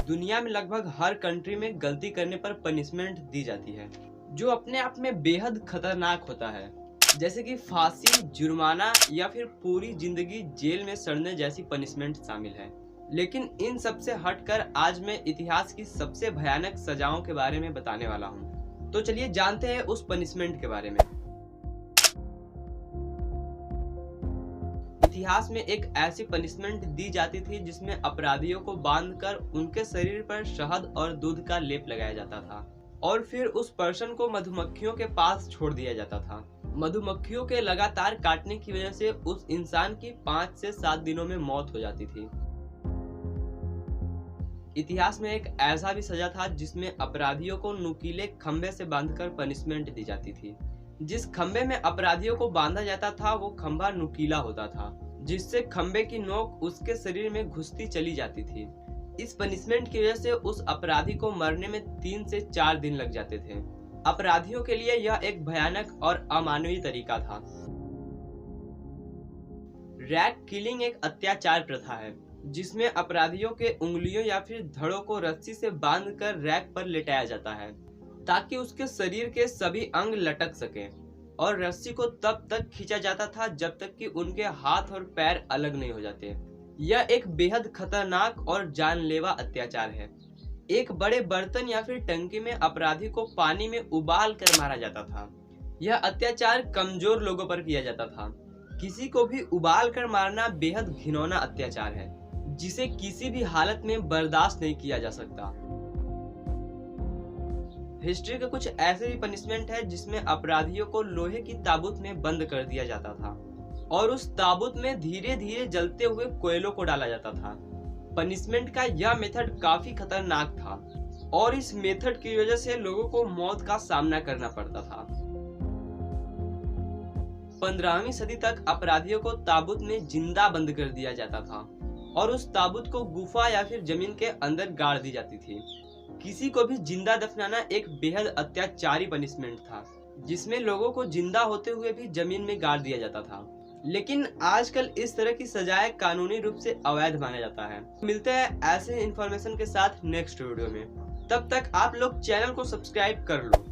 दुनिया में लगभग हर कंट्री में गलती करने पर पनिशमेंट दी जाती है, जो अपने आप में बेहद खतरनाक होता है, जैसे कि फांसी, जुर्माना या फिर पूरी जिंदगी जेल में सड़ने जैसी पनिशमेंट शामिल है। लेकिन इन सब से हटकर आज मैं इतिहास की सबसे भयानक सजाओं के बारे में बताने वाला हूँ। तो चलिए जानते हैं उस पनिशमेंट के बारे में। इतिहास में एक ऐसी पनिशमेंट दी जाती थी जिसमें अपराधियों को बांधकर उनके शरीर पर शहद और दूध का लेप लगाया जाता था और फिर उस पर्सन को मधुमक्खियों के पास छोड़ दिया जाता था। मधुमक्खियों के लगातार काटने की वजह से उस इंसान की 5 से 7 दिनों में मौत हो जाती थी। इतिहास में एक ऐसा भी सजा था जिसमें अपराधियों को नुकीले खंभे से बांधकर पनिशमेंट दी जाती थी। जिस खंभे में अपराधियों को बांधा जाता था वो खंभा नुकीला होता था, जिससे खंभे की नोक उसके शरीर में घुसती चली जाती थी। इस पनिशमेंट की वजह से उस अपराधी को मरने में 3 से 4 दिन लग जाते थे। अपराधियों के लिए यह एक भयानक और अमानवीय तरीका था। रैग किलिंग एक अत्याचार प्रथा है जिसमें अपराधियों के उंगलियों या फिर धड़ों को रस्सी से बांधकर रैक पर लेटाया जाता है ताकि उसके शरीर के सभी अंग लटक सकें, और रस्सी को तब तक खींचा जाता था जब तक कि उनके हाथ और पैर अलग नहीं हो जाते। यह एक बेहद खतरनाक और जानलेवा अत्याचार है। एक बड़े बर्तन या फिर टंकी में अपराधी को पानी में उबाल कर मारा जाता था। यह अत्याचार कमजोर लोगों पर किया जाता था। किसी को भी उबाल कर मारना बेहद घिनौना अत्याचार है जिसे किसी भी हालत में बर्दाश्त नहीं किया जा सकता। हिस्ट्री के कुछ ऐसे भी पनिशमेंट है जिसमें अपराधियों को लोहे की ताबूत में बंद कर दिया जाता था और उस ताबूत में धीरे धीरे जलते हुए कोयलों को डाला जाता था। पनिशमेंट का यह मेथड काफी खतरनाक था और इस मेथड की वजह से लोगों को मौत का सामना करना पड़ता था। 15वीं सदी तक अपराधियों को ताबूत में जिंदा बंद कर दिया जाता था और उस ताबूत को गुफा या फिर जमीन के अंदर गाड़ दी जाती थी। किसी को भी जिंदा दफनाना एक बेहद अत्याचारी पनिशमेंट था जिसमें लोगों को जिंदा होते हुए भी जमीन में गाड़ दिया जाता था। लेकिन आजकल इस तरह की सजाएं कानूनी रूप से अवैध माना जाता है। मिलते हैं ऐसे इंफॉर्मेशन के साथ नेक्स्ट वीडियो में। तब तक आप लोग चैनल को सब्सक्राइब कर लो।